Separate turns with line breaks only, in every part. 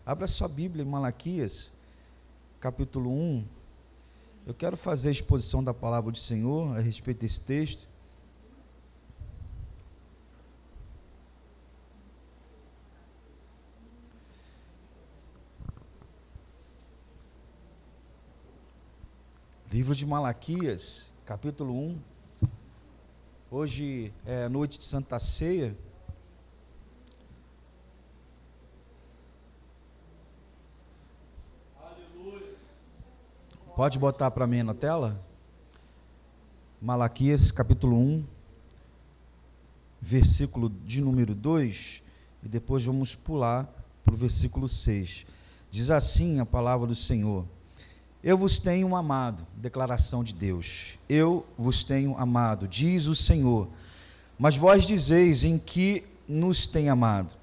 Abra sua Bíblia em Malaquias, capítulo 1. Eu quero fazer a exposição da palavra do Senhor a respeito desse texto. Livro de Malaquias, capítulo 1. Hoje é noite de Santa Ceia. Pode botar para mim na tela? Malaquias, capítulo 1, versículo de número 2, e depois vamos pular para o versículo 6. Diz assim a palavra do Senhor: Eu vos tenho amado, declaração de Deus, eu vos tenho amado, diz o Senhor, mas vós dizeis: em que nos tem amado?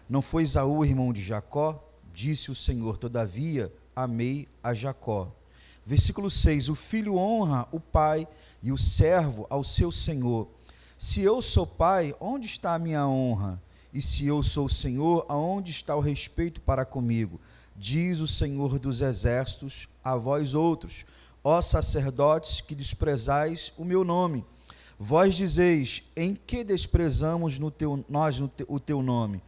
Não foi Esaú, irmão de Jacó? Disse o Senhor: todavia amei a Jacó. Versículo 6, o filho honra o pai e o servo ao seu senhor. Se eu sou pai, onde está a minha honra? E se eu sou senhor, aonde está o respeito para comigo? Diz o Senhor dos exércitos a vós outros, ó sacerdotes que desprezais o meu nome. Vós dizeis: em que desprezamos o teu nome?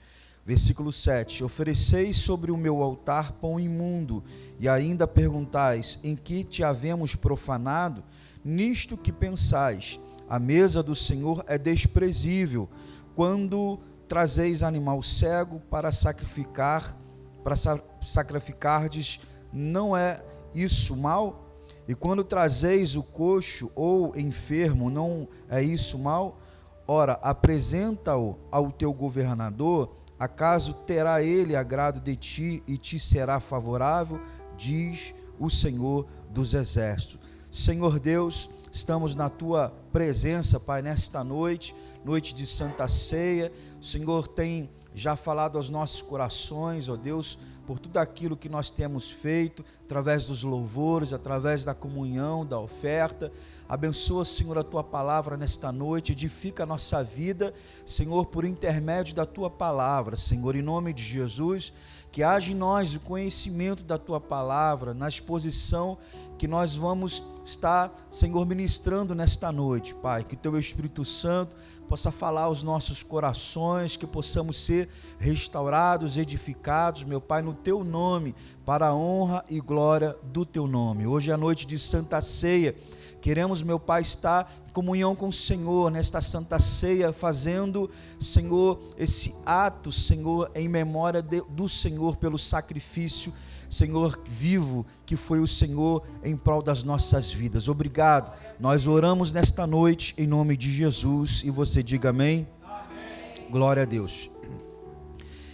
Versículo 7, ofereceis sobre o meu altar pão imundo, e ainda perguntais: em que te havemos profanado? Nisto que pensais: a mesa do Senhor é desprezível, quando trazeis animal cego para sacrificardes, não é isso mal? E quando trazeis o coxo ou enfermo, não é isso mal? Ora, apresenta-o ao teu governador. Acaso terá ele agrado de ti e te será favorável? Diz o Senhor dos exércitos. Senhor Deus, estamos na tua presença, Pai, nesta noite, noite de Santa Ceia. O Senhor tem já falado aos nossos corações, ó Deus, por tudo aquilo que nós temos feito, através dos louvores, através da comunhão, da oferta. Abençoa, Senhor, a tua palavra nesta noite, edifica a nossa vida, Senhor, por intermédio da tua palavra, Senhor, em nome de Jesus, que haja em nós o conhecimento da tua palavra, na exposição que nós vamos estar, Senhor, ministrando nesta noite, Pai, que o teu Espírito Santo possa falar aos nossos corações, que possamos ser restaurados, edificados, meu Pai, no teu nome, para a honra e glória do teu nome. Hoje é a noite de Santa Ceia. Queremos, meu Pai, estar em comunhão com o Senhor nesta Santa Ceia, fazendo, Senhor, esse ato, Senhor, em memória do Senhor pelo sacrifício, Senhor, vivo, que foi o Senhor em prol das nossas vidas. Obrigado. Nós oramos nesta noite em nome de Jesus, e você diga amém. Amém. Glória a Deus.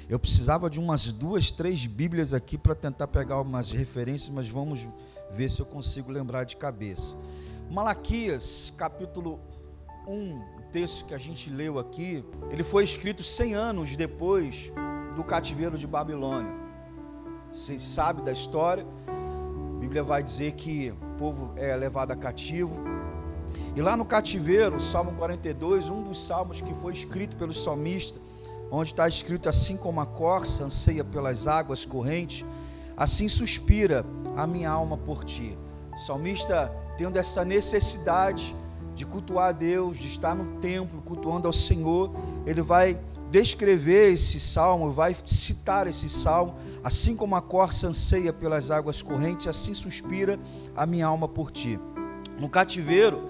Eu precisava de umas 2, 3 Bíblias aqui para tentar pegar umas referências, mas vamos ver se eu consigo lembrar de cabeça. Malaquias, capítulo 1, o texto que a gente leu aqui, ele foi escrito 100 anos depois do cativeiro de Babilônia. Você sabe da história, a Bíblia vai dizer que o povo é levado a cativo, e lá no cativeiro, o Salmo 42, um dos salmos que foi escrito pelo salmista, onde está escrito: assim como a corça anseia pelas águas correntes, assim suspira a minha alma por ti. O salmista, tendo essa necessidade de cultuar a Deus, de estar no templo cultuando ao Senhor, ele vai descrever esse salmo, vai citar esse salmo: assim como a corça anseia pelas águas correntes, assim suspira a minha alma por ti. No cativeiro,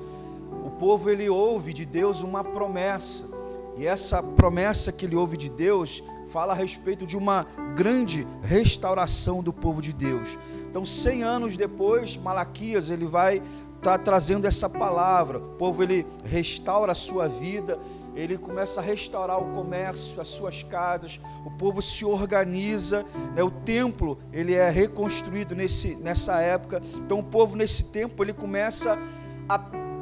o povo ele ouve de Deus uma promessa, e essa promessa que ele ouve de Deus fala a respeito de uma grande restauração do povo de Deus. Então, 100 anos depois, Malaquias ele vai estar trazendo essa palavra. O povo ele restaura a sua vida, ele começa a restaurar o comércio, as suas casas, o povo se organiza, né? O templo ele é reconstruído nessa época. Então o povo nesse tempo ele começa a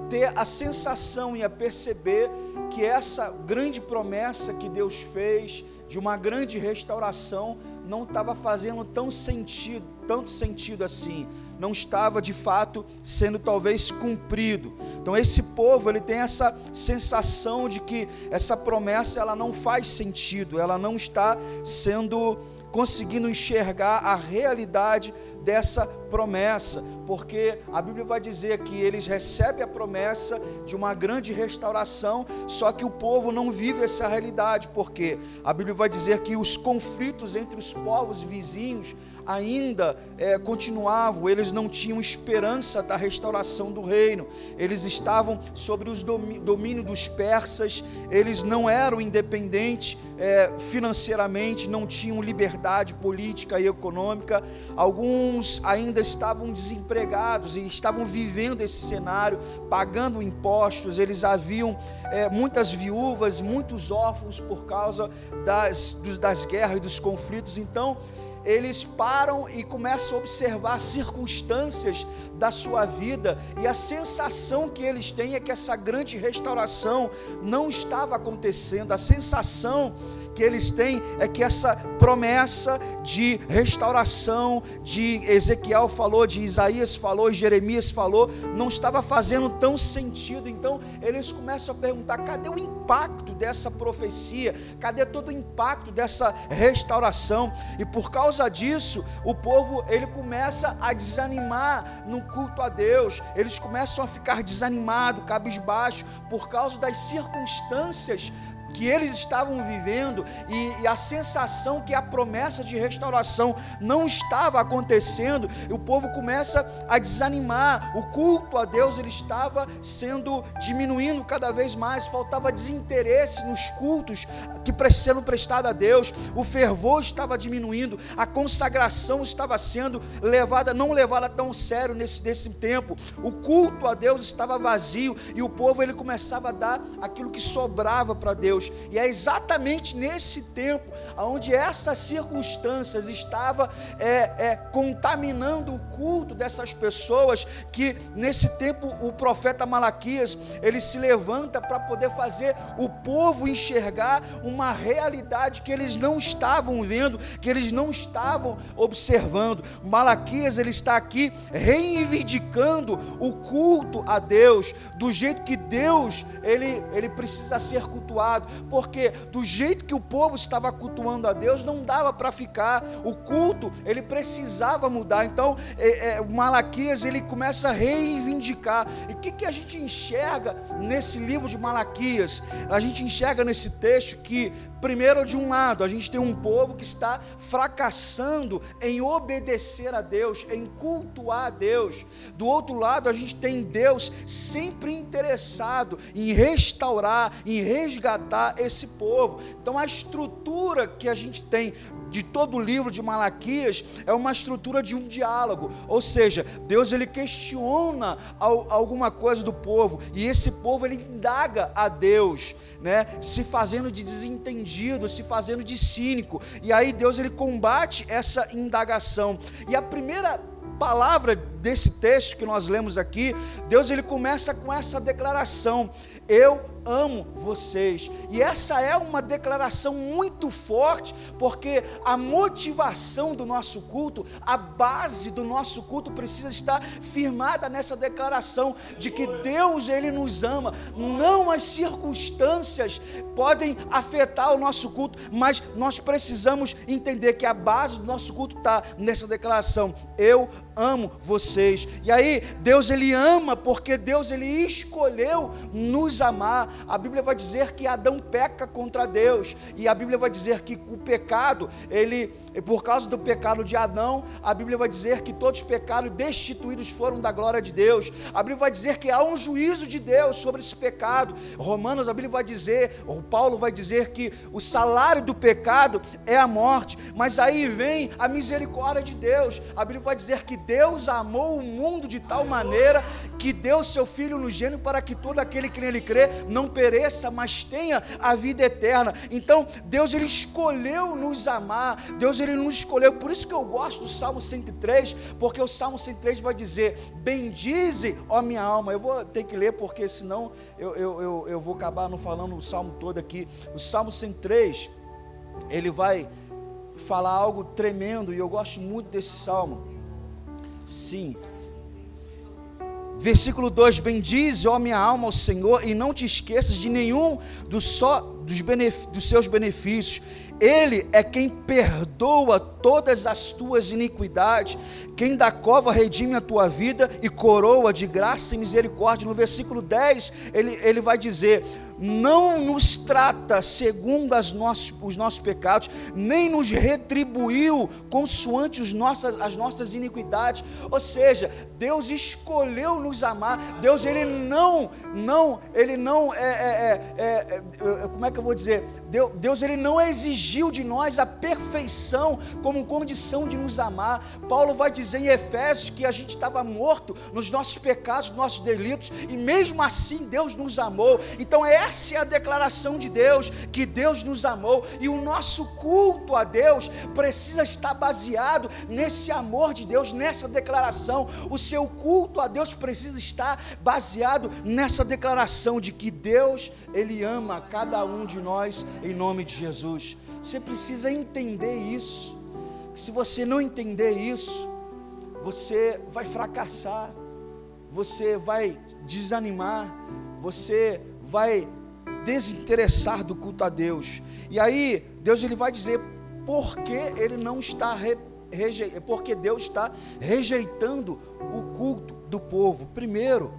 ter a sensação e a perceber que essa grande promessa que Deus fez de uma grande restauração não estava fazendo tanto sentido assim, não estava de fato sendo talvez cumprido. Então esse povo ele tem essa sensação de que essa promessa ela não faz sentido, ela não está sendo conseguindo enxergar a realidade dessa promessa, porque a Bíblia vai dizer que eles recebem a promessa de uma grande restauração, só que o povo não vive essa realidade, porque a Bíblia vai dizer que os conflitos entre os povos vizinhos ainda continuavam, eles não tinham esperança da restauração do reino, eles estavam sobre os domínio dos persas, eles não eram independentes financeiramente, não tinham liberdade política e econômica, alguns ainda estavam desempregados e estavam vivendo esse cenário, pagando impostos, eles haviam muitas viúvas, muitos órfãos por causa das guerras e dos conflitos. Então eles param e começam a observar as circunstâncias da sua vida, e a sensação que eles têm é que essa grande restauração não estava acontecendo. A sensação que eles têm é que essa promessa de restauração, de Ezequiel falou, de Isaías falou, e Jeremias falou, não estava fazendo tão sentido. Então eles começam a perguntar: cadê o impacto dessa profecia? Cadê todo o impacto dessa restauração? E por causa disso, o povo ele começa a desanimar no culto a Deus, eles começam a ficar desanimados, cabisbaixos, por causa das circunstâncias que eles estavam vivendo, e a sensação que a promessa de restauração não estava acontecendo, e o povo começa a desanimar. O culto a Deus ele estava diminuindo cada vez mais, faltava desinteresse nos cultos que sendo prestado a Deus, o fervor estava diminuindo, a consagração estava sendo não levada tão sério nesse tempo, o culto a Deus estava vazio, e o povo ele começava a dar aquilo que sobrava para Deus. E é exatamente nesse tempo onde essas circunstâncias estavam contaminando o culto dessas pessoas, que nesse tempo o profeta Malaquias ele se levanta para poder fazer o povo enxergar uma realidade que eles não estavam vendo, que eles não estavam observando. Malaquias ele está aqui reivindicando o culto a Deus do jeito que Deus ele precisa ser cultuado, porque do jeito que o povo estava cultuando a Deus não dava para ficar, o culto ele precisava mudar. Então Malaquias ele começa a reivindicar. E o que a gente enxerga nesse livro de Malaquias? A gente enxerga nesse texto que, primeiro, de um lado a gente tem um povo que está fracassando em obedecer a Deus, em cultuar a Deus. Do outro lado a gente tem Deus sempre interessado em restaurar, em resgatar esse povo. Então a estrutura que a gente tem de todo o livro de Malaquias é uma estrutura de um diálogo, ou seja, Deus ele questiona alguma coisa do povo, e esse povo ele indaga a Deus, né, se fazendo de desentendido, se fazendo de cínico, e aí Deus ele combate essa indagação. E a primeira palavra desse texto que nós lemos aqui, Deus ele começa com essa declaração: eu amo vocês. E essa é uma declaração muito forte, porque a motivação do nosso culto, a base do nosso culto precisa estar firmada nessa declaração de que Deus ele nos ama. Não as circunstâncias podem afetar o nosso culto, mas nós precisamos entender que a base do nosso culto está nessa declaração: eu amo vocês. E aí Deus ele ama porque Deus ele escolheu nos amar. A Bíblia vai dizer que Adão peca contra Deus, e a Bíblia vai dizer que o pecado, por causa do pecado de Adão, a Bíblia vai dizer que todos os pecados destituídos foram da glória de Deus. A Bíblia vai dizer que há um juízo de Deus sobre esse pecado. Romanos, a Bíblia vai dizer, ou Paulo vai dizer que o salário do pecado é a morte, mas aí vem a misericórdia de Deus. A Bíblia vai dizer que Deus amou o mundo de tal maneira que deu seu Filho unigênito para que todo aquele que nele crê não pereça, mas tenha a vida eterna. Então Deus ele escolheu nos amar, Deus ele nos escolheu. Por isso que eu gosto do Salmo 103, porque o Salmo 103 vai dizer: bendize, ó minha alma. Eu vou ter que ler, porque senão eu vou acabar não falando o Salmo todo aqui. O Salmo 103 ele vai falar algo tremendo, e eu gosto muito desse Salmo. Sim. Versículo 2: bendize, ó minha alma, ao Senhor, e não te esqueças de nenhum dos seus benefícios. Ele é quem perdoa todas as tuas iniquidades, quem da cova redime a tua vida e coroa de graça e misericórdia. No versículo 10, ele vai dizer: não nos trata segundo os nossos pecados, nem nos retribuiu consoante as nossas iniquidades. Ou seja, Deus escolheu nos amar. Deus, ele não, como é que eu vou dizer? Deus, ele não exigiu de nós a perfeição como condição de nos amar. Paulo vai dizer em Efésios que a gente estava morto nos nossos pecados, nos nossos delitos, e mesmo assim Deus nos amou. Então essa é a declaração de Deus, que Deus nos amou, e o nosso culto a Deus precisa estar baseado nesse amor de Deus, nessa declaração. O seu culto a Deus precisa estar baseado nessa declaração de que Deus, ele ama cada um de nós, em nome de Jesus. Você precisa entender isso. Se você não entender isso, você vai fracassar, você vai desanimar, você vai desinteressar do culto a Deus. E aí Deus, ele vai dizer porque ele não está porque Deus está rejeitando o culto do povo. Primeiro,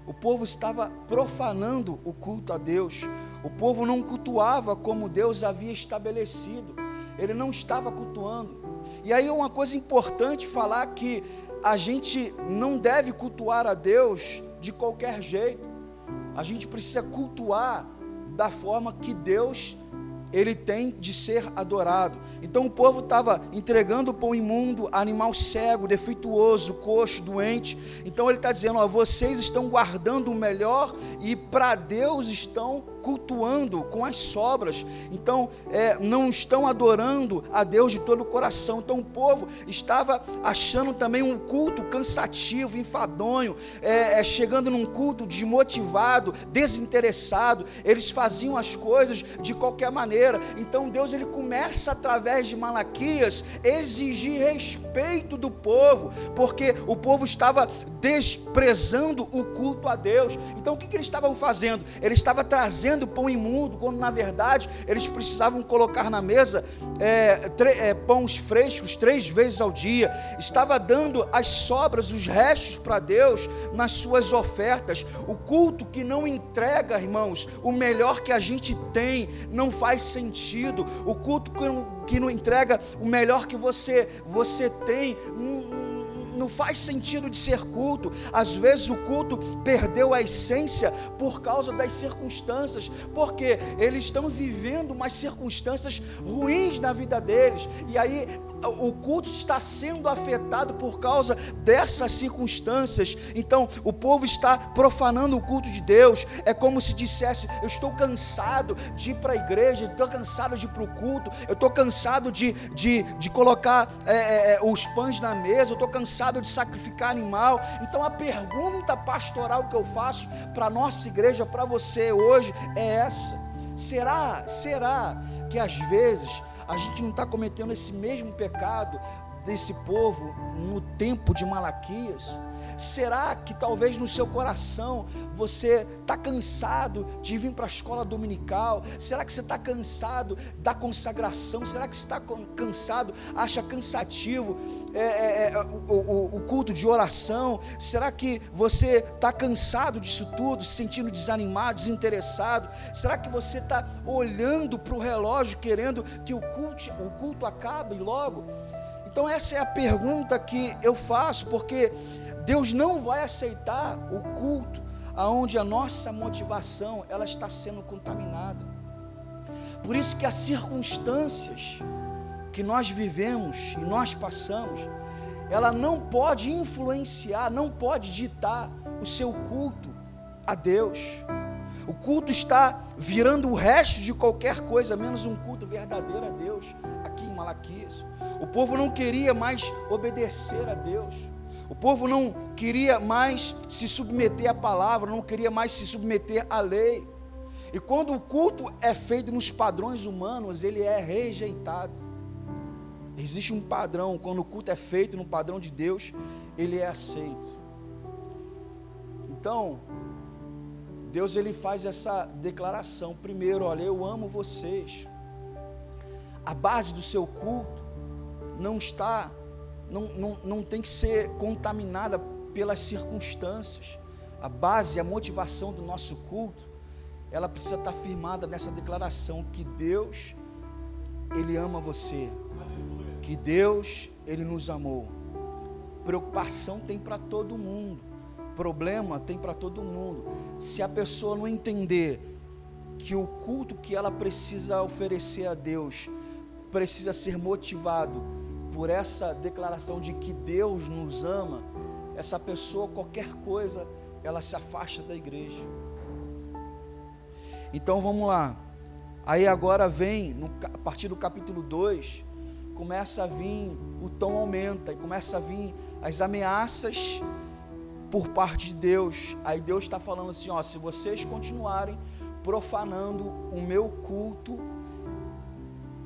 o povo estava profanando o culto a Deus. O povo não cultuava como Deus havia estabelecido. Ele não estava cultuando. E aí uma coisa importante falar, que a gente não deve cultuar a Deus de qualquer jeito. A gente precisa cultuar da forma que Deus, ele tem de ser adorado. Então o povo estava entregando pão imundo, animal cego, defeituoso, coxo, doente. Então ele está dizendo: ó, vocês estão guardando o melhor e para Deus estão cultuando com as sobras. Então não estão adorando a Deus de todo o coração. Então o povo estava achando também um culto cansativo, enfadonho, chegando num culto desmotivado, desinteressado. Eles faziam as coisas de qualquer maneira. Então Deus, ele começa através de Malaquias exigir respeito do povo, porque o povo estava desprezando o culto a Deus. Então o que eles estavam fazendo? Eles estavam trazendo pão imundo, quando na verdade eles precisavam colocar na mesa pães frescos 3 vezes ao dia. Estava dando as sobras, os restos para Deus nas suas ofertas. O culto que não entrega, irmãos, o melhor que a gente tem, não faz sentido. O culto que não entrega o melhor que você tem, não faz sentido de ser culto. Às vezes o culto perdeu a essência por causa das circunstâncias, porque eles estão vivendo umas circunstâncias ruins na vida deles, e aí o culto está sendo afetado por causa dessas circunstâncias. Então o povo está profanando o culto de Deus. É como se dissesse: eu estou cansado de ir para a igreja, eu estou cansado de ir para o culto, eu estou cansado de colocar os pães na mesa, eu estou cansado de sacrificar animal. Então a pergunta pastoral que eu faço para a nossa igreja, para você hoje, é essa: será que às vezes a gente não está cometendo esse mesmo pecado desse povo no tempo de Malaquias? Será que talvez no seu coração você está cansado de vir para a escola dominical? Será que você está cansado da consagração? Será que você está cansado, acha cansativo o culto de oração? Será que você está cansado disso tudo, se sentindo desanimado, desinteressado? Será que você está olhando para o relógio querendo que o culto acabe logo? Então essa é a pergunta que eu faço, porque Deus não vai aceitar o culto aonde a nossa motivação ela está sendo contaminada. Por isso que as circunstâncias que nós vivemos e nós passamos, ela não pode influenciar, não pode ditar o seu culto a Deus. O culto está virando o resto de qualquer coisa, menos um culto verdadeiro a Deus, aqui em Malaquias. O povo não queria mais obedecer a Deus. O povo não queria mais se submeter à palavra, não queria mais se submeter à lei. E quando o culto é feito nos padrões humanos, ele é rejeitado. Existe um padrão, quando o culto é feito no padrão de Deus, ele é aceito. Então, Deus ele faz essa declaração. Primeiro, olha, eu amo vocês. A base do seu culto não tem que ser contaminada pelas circunstâncias. A base, a motivação do nosso culto, ela precisa estar firmada nessa declaração que Deus, ele ama você, que Deus, ele nos amou. Preocupação tem para todo mundo, problema tem para todo mundo. Se a pessoa não entender que o culto que ela precisa oferecer a Deus precisa ser motivado por essa declaração de que Deus nos ama, essa pessoa, qualquer coisa, ela se afasta da igreja. Então vamos lá. Aí agora vem, a partir do capítulo 2, começa a vir, o tom aumenta, e começa a vir as ameaças por parte de Deus. Aí Deus está falando assim, ó, se vocês continuarem profanando o meu culto,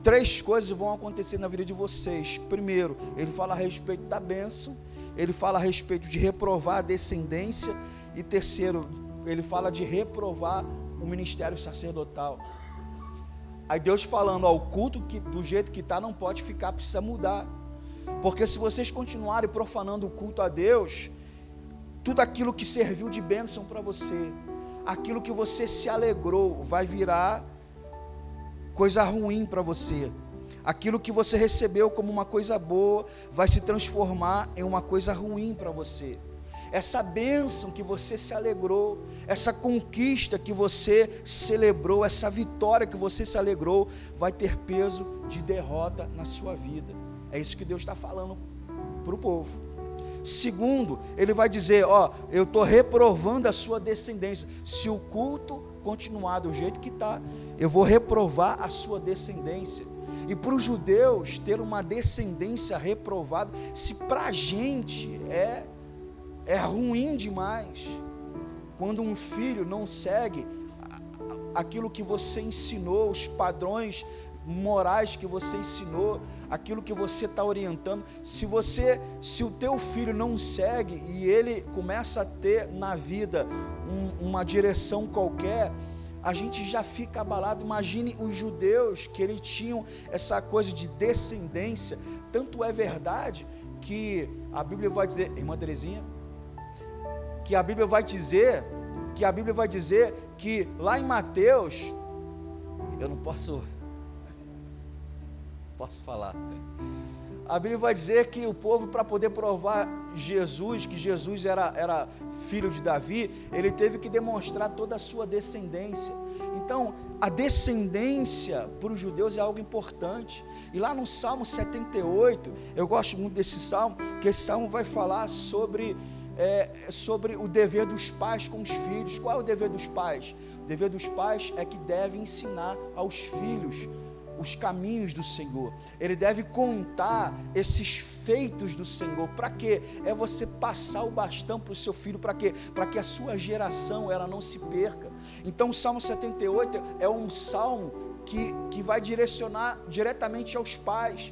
3 coisas vão acontecer na vida de vocês. Primeiro, ele fala a respeito da bênção, ele fala a respeito de reprovar a descendência, e terceiro, ele fala de reprovar o ministério sacerdotal. Aí Deus falando, ó, o culto do jeito que está não pode ficar, precisa mudar, porque se vocês continuarem profanando o culto a Deus, tudo aquilo que serviu de bênção para você, aquilo que você se alegrou, vai virar coisa ruim para você. Aquilo que você recebeu como uma coisa boa, vai se transformar em uma coisa ruim para você. Essa bênção que você se alegrou, essa conquista que você celebrou, essa vitória que você se alegrou, vai ter peso de derrota na sua vida. É isso que Deus está falando para o povo. Segundo, ele vai dizer, ó, eu estou reprovando a sua descendência. Se o culto continuar do jeito que está, eu vou reprovar a sua descendência. E para os judeus, ter uma descendência reprovada, se para a gente é ruim demais, quando um filho não segue aquilo que você ensinou, os padrões morais que você ensinou, aquilo que você está orientando. Se o teu filho não segue e ele começa a ter na vida uma direção qualquer, a gente já fica abalado. Imagine os judeus, que eles tinham essa coisa de descendência. Tanto é verdade que a Bíblia vai dizer, irmã Terezinha, que a Bíblia vai dizer que lá em Mateus, eu não posso falar, a Bíblia vai dizer que o povo, para poder provar Jesus, que Jesus era filho de Davi, ele teve que demonstrar toda a sua descendência. Então, a descendência para os judeus é algo importante. E lá no Salmo 78, eu gosto muito desse salmo, que esse salmo vai falar sobre o dever dos pais com os filhos. Qual é o dever dos pais? O dever dos pais é que deve ensinar aos filhos os caminhos do Senhor. Ele deve contar esses feitos do Senhor. Para quê? É você passar o bastão para o seu filho. Para quê? Para que a sua geração ela não se perca. Então o Salmo 78 é um salmo que vai direcionar diretamente aos pais.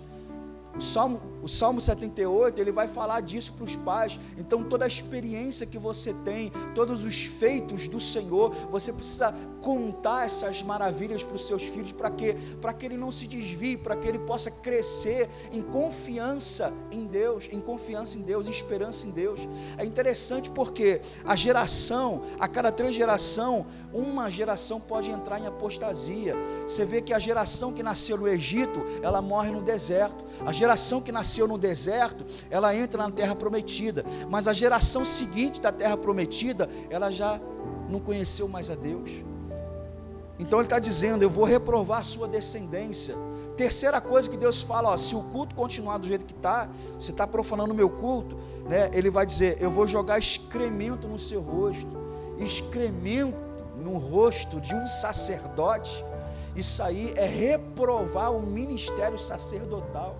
O Salmo 78, ele vai falar disso para os pais. Então toda a experiência que você tem, todos os feitos do Senhor, você precisa contar essas maravilhas para os seus filhos. Para quê? Para que ele não se desvie, para que ele possa crescer em confiança em Deus, em esperança em Deus. É interessante porque a cada 3 gerações, uma geração pode entrar em apostasia. Você vê que a geração que nasceu no Egito, ela morre no deserto. A geração que nasceu no deserto, ela entra na terra prometida, mas a geração seguinte da terra prometida, ela já não conheceu mais a Deus. Então ele está dizendo, eu vou reprovar a sua descendência. Terceira coisa que Deus fala, ó, se o culto continuar do jeito que está, você está profanando o meu culto, né? Ele vai dizer, eu vou jogar excremento no seu rosto. Excremento no rosto de um sacerdote, isso aí é reprovar o ministério sacerdotal.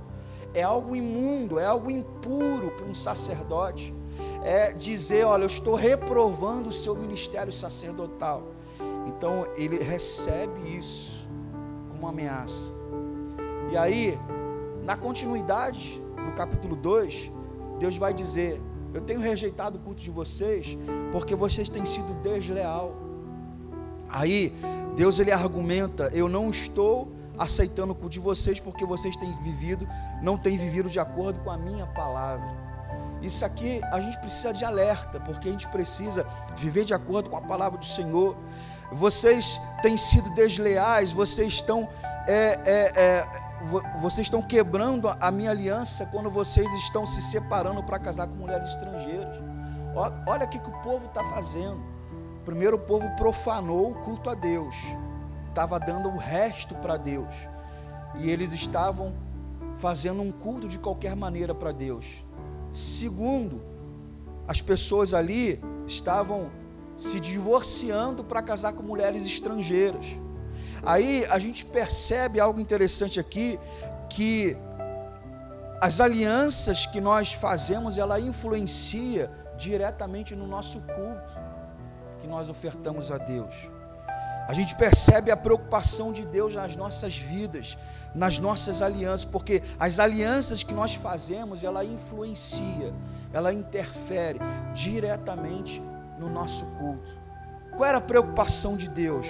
É algo imundo, é algo impuro para um sacerdote. É dizer, olha, eu estou reprovando o seu ministério sacerdotal. Então ele recebe isso como uma ameaça. E aí, na continuidade do capítulo 2, Deus vai dizer, eu tenho rejeitado o culto de vocês, porque vocês têm sido desleal. Aí Deus ele argumenta: eu não estou aceitando o culto de vocês porque vocês não têm vivido de acordo com a minha palavra. Isso aqui a gente precisa de alerta, porque a gente precisa viver de acordo com a palavra do Senhor. Vocês têm sido desleais, vocês estão quebrando a minha aliança quando vocês estão se separando para casar com mulheres estrangeiras. Olha o que o povo está fazendo. Primeiro, o povo profanou o culto a Deus, estava dando o resto para Deus, e eles estavam fazendo um culto de qualquer maneira para Deus. Segundo, as pessoas ali estavam se divorciando para casar com mulheres estrangeiras. Aí a gente percebe algo interessante aqui, que as alianças que nós fazemos, ela influencia diretamente no nosso culto que nós ofertamos a Deus. A gente percebe a preocupação de Deus nas nossas vidas, nas nossas alianças, porque as alianças que nós fazemos, ela influencia, ela interfere diretamente no nosso culto. Qual era a preocupação de Deus?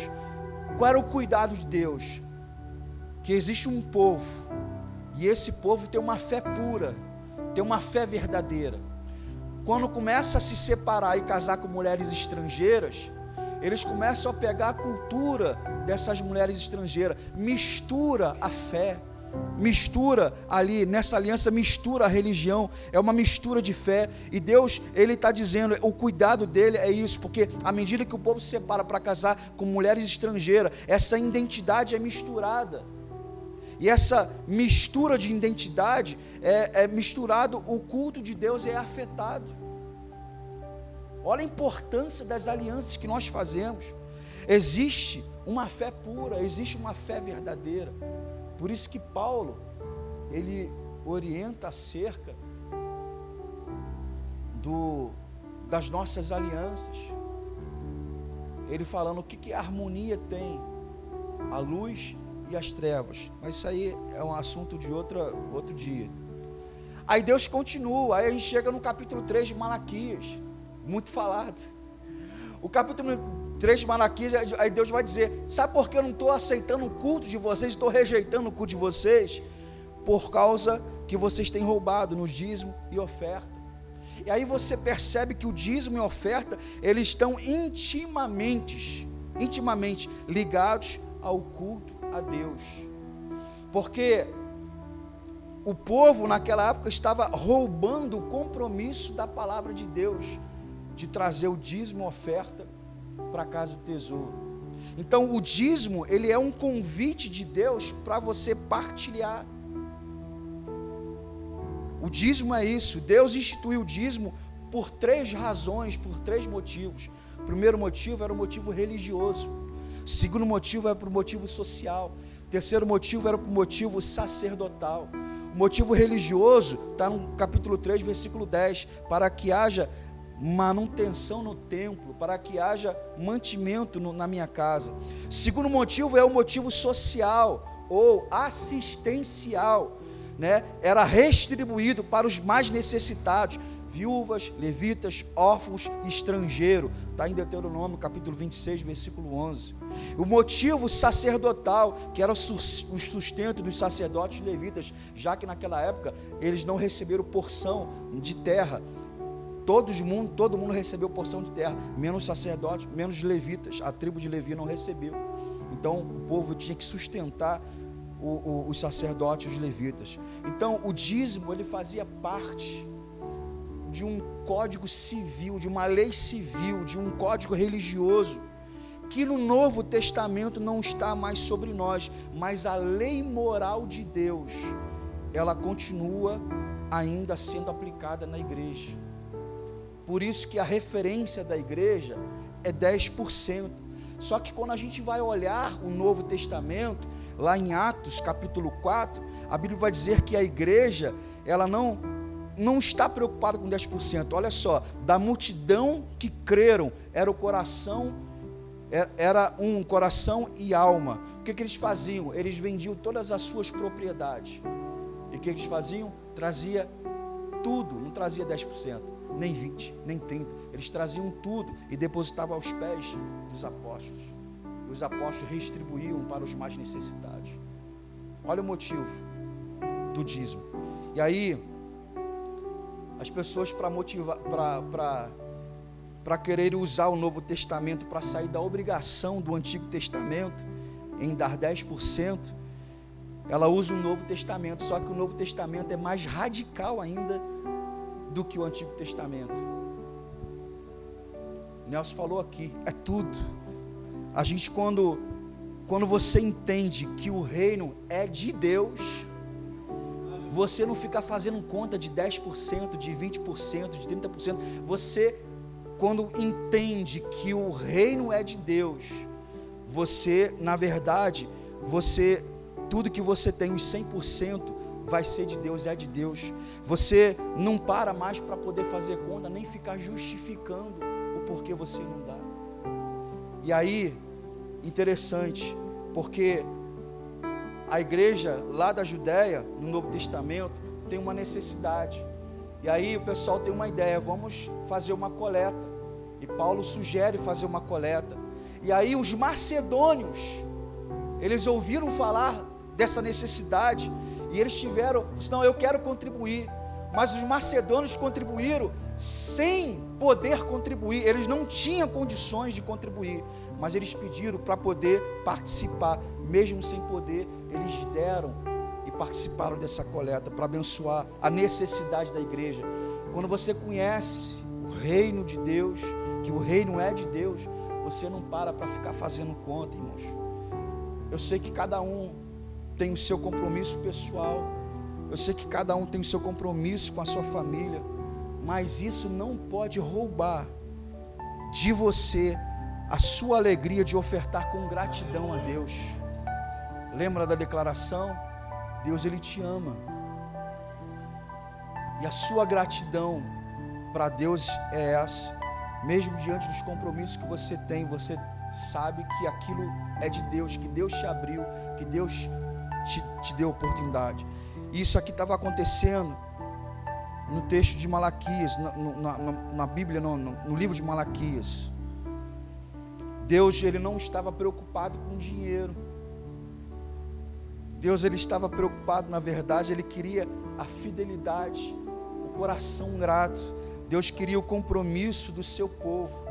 Qual era o cuidado de Deus? Que existe um povo, e esse povo tem uma fé pura, tem uma fé verdadeira. Quando começa a se separar e casar com mulheres estrangeiras, eles começam a pegar a cultura dessas mulheres estrangeiras, mistura a fé, mistura ali, nessa aliança, mistura a religião, é uma mistura de fé, e Deus, ele está dizendo, o cuidado dele é isso, porque à medida que o povo se separa para casar com mulheres estrangeiras, essa identidade é misturada, e essa mistura de identidade, é misturado, o culto de Deus é afetado. Olha a importância das alianças que nós fazemos. Existe uma fé pura, existe uma fé verdadeira. Por isso que Paulo, ele orienta acerca das nossas alianças. Ele falando o que a harmonia tem, a luz e as trevas. Mas isso aí é um assunto de outro dia. Aí Deus continua, aí a gente chega no capítulo 3 de Malaquias, muito falado. O capítulo 3 de Malaquias, aí Deus vai dizer: sabe por que eu não estou aceitando o culto de vocês, estou rejeitando o culto de vocês? Por causa que vocês têm roubado no dízimo e oferta. E aí você percebe que o dízimo e a oferta, eles estão intimamente ligados ao culto a Deus. Porque o povo naquela época estava roubando o compromisso da palavra de Deus, de trazer o dízimo e a oferta para a casa do tesouro. Então o dízimo, ele é um convite de Deus para você partilhar. O dízimo é isso. Deus instituiu o dízimo por 3 razões, por 3 motivos. O primeiro motivo era o motivo religioso. O segundo motivo era por motivo social. O terceiro motivo era por motivo sacerdotal. O motivo religioso está no capítulo 3, versículo 10, para que haja manutenção no templo, para que haja mantimento na minha casa. O segundo motivo é o motivo social ou assistencial, né? Era restribuído para os mais necessitados, viúvas, levitas, órfãos e estrangeiro. Está em Deuteronômio capítulo 26, versículo 11. O motivo sacerdotal, que era o sustento dos sacerdotes e levitas, já que naquela época eles não receberam porção de terra. Todo mundo recebeu porção de terra, menos sacerdotes, menos levitas. A tribo de Levi não recebeu. Então o povo tinha que sustentar os sacerdotes e os levitas. Então o dízimo, ele fazia parte de um código civil, de uma lei civil, de um código religioso, que no Novo Testamento não está mais sobre nós, mas a lei moral de Deus, ela continua ainda sendo aplicada na igreja. Por isso que a referência da igreja é 10%. Só que quando a gente vai olhar o Novo Testamento, lá em Atos capítulo 4, a Bíblia vai dizer que a igreja, ela não está preocupada com 10%. Olha só, da multidão que creram, era um coração e alma. O que eles faziam? Eles vendiam todas as suas propriedades. E o que eles faziam? Trazia tudo, não trazia 10%, nem 20%, nem 30%. Eles traziam tudo e depositavam aos pés dos apóstolos. os apóstolos redistribuíam para os mais necessitados. Olha o motivo do dízimo. E aí, as pessoas para querer usar o Novo Testamento para sair da obrigação do Antigo Testamento em dar 10%, ela usa o Novo Testamento, só que o Novo Testamento é mais radical ainda do que o Antigo Testamento. Nelson falou aqui, é tudo. A gente quando você entende que o reino é de Deus, você não fica fazendo conta de 10%, de 20%, de 30%. Você, quando entende que o reino é de Deus, você, na verdade, tudo que você tem, os 100%, vai ser de Deus, é de Deus. Você não para mais para poder fazer conta, nem ficar justificando o porquê você não dá. E aí, interessante, porque a igreja lá da Judéia, no Novo Testamento, tem uma necessidade. E aí o pessoal tem uma ideia, vamos fazer uma coleta. E Paulo sugere fazer uma coleta. E aí os macedônios, eles ouviram falar dessa necessidade, e eles tiveram, não, eu quero contribuir. Mas os macedônios contribuíram sem poder contribuir, eles não tinham condições de contribuir, mas eles pediram para poder participar, mesmo sem poder, eles deram e participaram dessa coleta, para abençoar a necessidade da igreja. Quando você conhece o reino de Deus, que o reino é de Deus, você não para ficar fazendo conta, irmãos. Eu sei que cada um tem o seu compromisso pessoal, eu sei que cada um tem o seu compromisso com a sua família, mas isso não pode roubar de você a sua alegria de ofertar com gratidão a Deus. Lembra da declaração? Deus, Ele te ama, e a sua gratidão para Deus é essa. Mesmo diante dos compromissos que você tem, você sabe que aquilo é de Deus, que Deus te abriu, que Deus te deu oportunidade. Isso aqui estava acontecendo no texto de Malaquias, na Bíblia, no livro de Malaquias. Deus, Ele não estava preocupado com dinheiro. Deus, Ele estava preocupado, na verdade, Ele queria a fidelidade, o coração grato. Deus queria o compromisso do seu povo.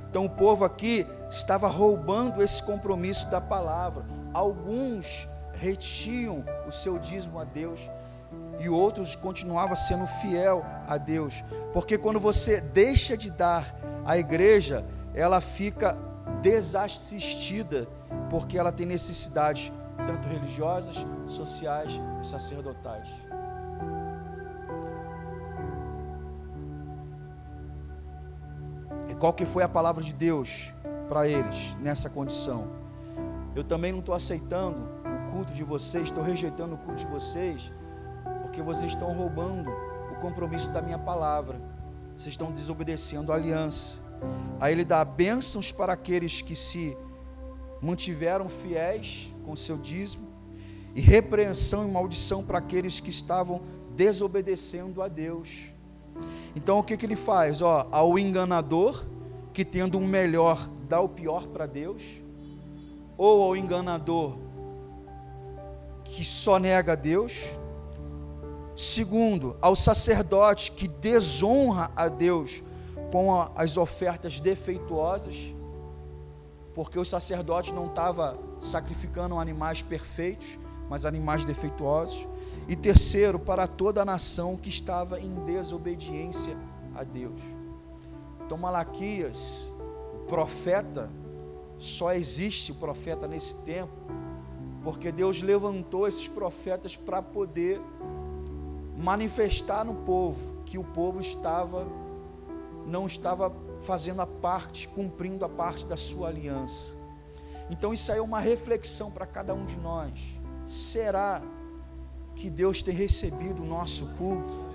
Então o povo aqui estava roubando esse compromisso da palavra. Alguns retiam o seu dízimo a Deus, e outros continuavam sendo fiel a Deus, porque quando você deixa de dar, a igreja, ela fica desassistida, porque ela tem necessidades, tanto religiosas, sociais e sacerdotais. E qual que foi a palavra de Deus para eles, nessa condição? Eu também não estou aceitando culto de vocês, estou rejeitando o culto de vocês, porque vocês estão roubando o compromisso da minha palavra, vocês estão desobedecendo a aliança. Aí ele dá bênçãos para aqueles que se mantiveram fiéis com o seu dízimo, e repreensão e maldição para aqueles que estavam desobedecendo a Deus. Então o que ele faz? Ao enganador, que tendo um melhor, dá o pior para Deus, ou ao enganador que só nega a Deus. Segundo, ao sacerdote que desonra a Deus com as ofertas defeituosas, porque o sacerdote não estava sacrificando animais perfeitos, mas animais defeituosos. E terceiro, para toda a nação que estava em desobediência a Deus. Então Malaquias, o profeta, só existe o profeta nesse tempo, porque Deus levantou esses profetas para poder manifestar no povo que o povo não estava fazendo a parte, cumprindo a parte da sua aliança. Então isso aí é uma reflexão para cada um de nós. Será que Deus tem recebido o nosso culto?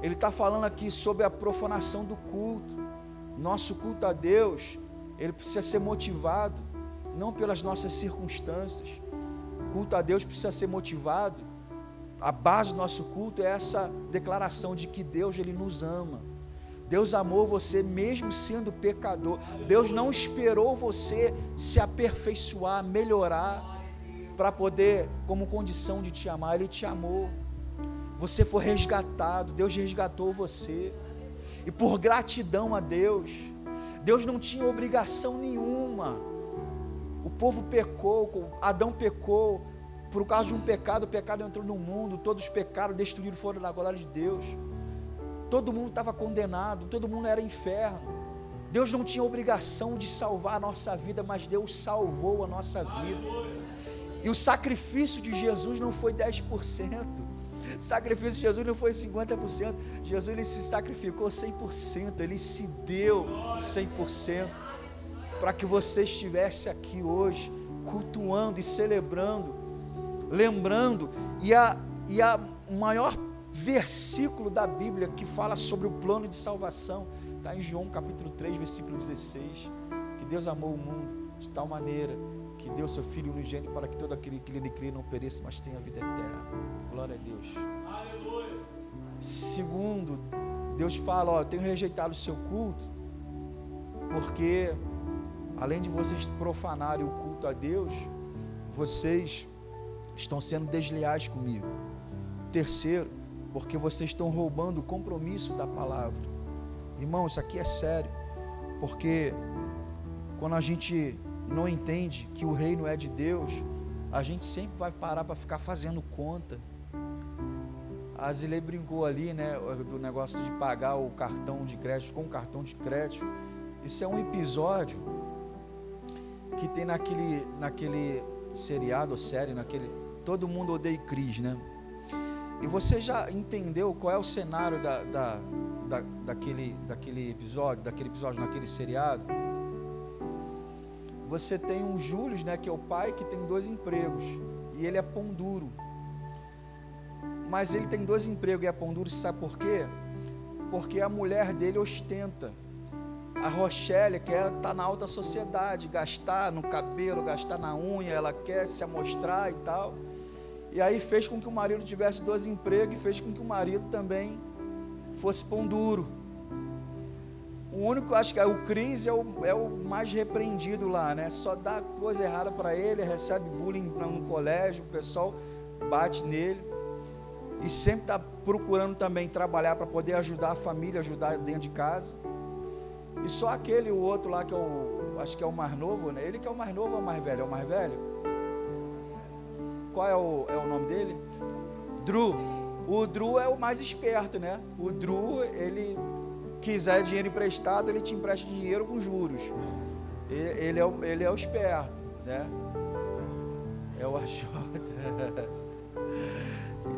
Ele está falando aqui sobre a profanação do culto. Nosso culto a Deus, ele precisa ser motivado, não pelas nossas circunstâncias. O culto a Deus precisa ser motivado. A base do nosso culto é essa declaração de que Deus, Ele nos ama. Deus amou você mesmo sendo pecador. Deus não esperou você se aperfeiçoar, melhorar, para poder, como condição de te amar. Ele te amou. Você foi resgatado, Deus resgatou você. E por gratidão a Deus, Deus não tinha obrigação nenhuma. O povo pecou, Adão pecou, por causa de um pecado, o pecado entrou no mundo, todos pecaram, destruíram, foram da glória de Deus. Todo mundo estava condenado, todo mundo era inferno. Deus não tinha obrigação de salvar a nossa vida, mas Deus salvou a nossa vida. E o sacrifício de Jesus não foi 10%, o sacrifício de Jesus não foi 50%, Jesus ele se sacrificou 100%, ele se deu 100%, para que você estivesse aqui hoje, cultuando e celebrando, lembrando, e a maior versículo da Bíblia que fala sobre o plano de salvação, está em João capítulo 3, versículo 16, que Deus amou o mundo de tal maneira, que deu seu Filho unigênito para que todo aquele que nele crê não pereça, mas tenha vida eterna. Glória a Deus. Aleluia. Segundo, Deus fala, ó, eu tenho rejeitado o seu culto, porque além de vocês profanarem o culto a Deus, vocês estão sendo desleais comigo. Terceiro, porque vocês estão roubando o compromisso da palavra. Irmão, isso aqui é sério, porque quando a gente não entende que o reino é de Deus, a gente sempre vai parar para ficar fazendo conta. A Zilei brincou ali, né, do negócio de pagar o cartão de crédito com o cartão de crédito. Isso é um episódio que tem naquele seriado ou série, Todo Mundo Odeia Chris, né? E você já entendeu qual é o cenário daquele episódio, naquele seriado? Você tem um Júlio, né, que é o pai que tem 2 empregos, e ele é pão duro, mas ele tem 2 empregos e é pão duro, sabe por quê? Porque a mulher dele ostenta, a Rochelle, que ela está na alta sociedade, gastar no cabelo, gastar na unha, ela quer se amostrar e tal, e aí fez com que o marido tivesse 2 empregos, e fez com que o marido também fosse pão duro. O único, acho que é o Cris, é o mais repreendido lá, né? Só dá coisa errada para ele, recebe bullying no colégio, o pessoal bate nele. E sempre está procurando também trabalhar para poder ajudar a família, ajudar dentro de casa. E só o outro lá, que é acho que é o mais novo, né? Ele que é o mais novo ou o mais velho? É o mais velho? Qual é o nome dele? Drew. O Drew é o mais esperto, né? O Drew, ele quiser dinheiro emprestado, ele te empresta dinheiro com juros. Ele é o esperto, né? É o agiota.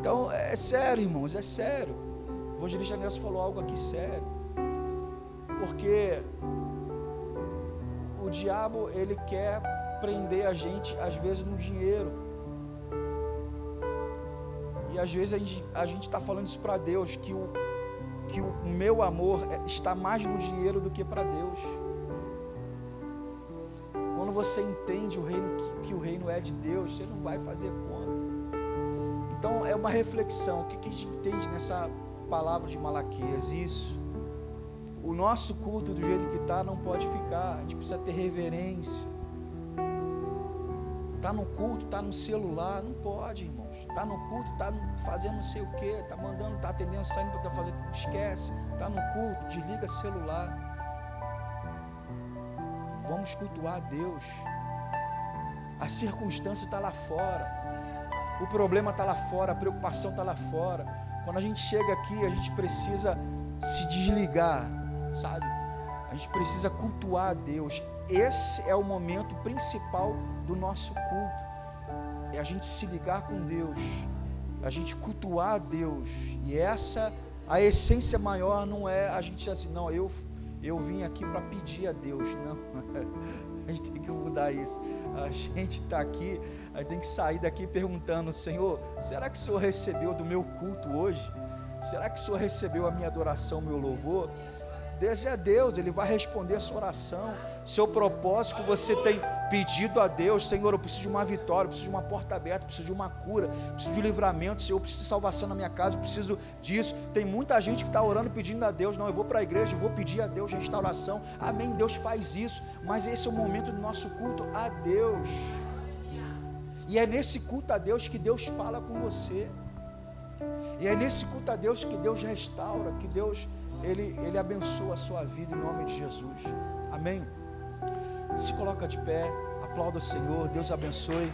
Então é sério, irmãos, é sério. O evangelista Nelson falou algo aqui sério, porque o diabo, ele quer prender a gente às vezes no dinheiro, e às vezes a gente está falando isso para Deus, que o meu amor está mais no dinheiro do que para Deus. Quando você entende que o reino é de Deus, você não vai fazer conta. Então é uma reflexão. O que a gente entende nessa palavra de Malaquias? Isso. O nosso culto do jeito que está não pode ficar. A gente precisa ter reverência. Está no culto, está no celular, não pode, irmãos. Está no culto, está fazendo não sei o que, está mandando, está atendendo, saindo para fazer, esquece. Está no culto, desliga celular. Vamos cultuar a Deus. A circunstância está lá fora, o problema está lá fora, a preocupação está lá fora. Quando a gente chega aqui, a gente precisa se desligar, sabe? A gente precisa cultuar a Deus. Esse é o momento principal do nosso culto, é a gente se ligar com Deus, a gente cultuar a Deus. E essa, a essência maior não é a gente assim, não, eu vim aqui para pedir a Deus, não. A gente tem que mudar isso. A gente está aqui, a gente tem que sair daqui perguntando: Senhor, será que o Senhor recebeu do meu culto hoje? Será que o Senhor recebeu a minha adoração, o meu louvor? Desse a Deus, Ele vai responder a sua oração, seu propósito que você tem pedido a Deus. Senhor, eu preciso de uma vitória, eu preciso de uma porta aberta, eu preciso de uma cura, eu preciso de um livramento, Senhor, eu preciso de salvação na minha casa, eu preciso disso. Tem muita gente que está orando pedindo a Deus, não, eu vou para a igreja, eu vou pedir a Deus restauração, amém, Deus faz isso, mas esse é o momento do nosso culto a Deus, e é nesse culto a Deus que Deus fala com você, e é nesse culto a Deus que Deus restaura, que Deus Ele abençoa a sua vida em nome de Jesus, amém? Se coloca de pé, aplauda o Senhor, Deus abençoe.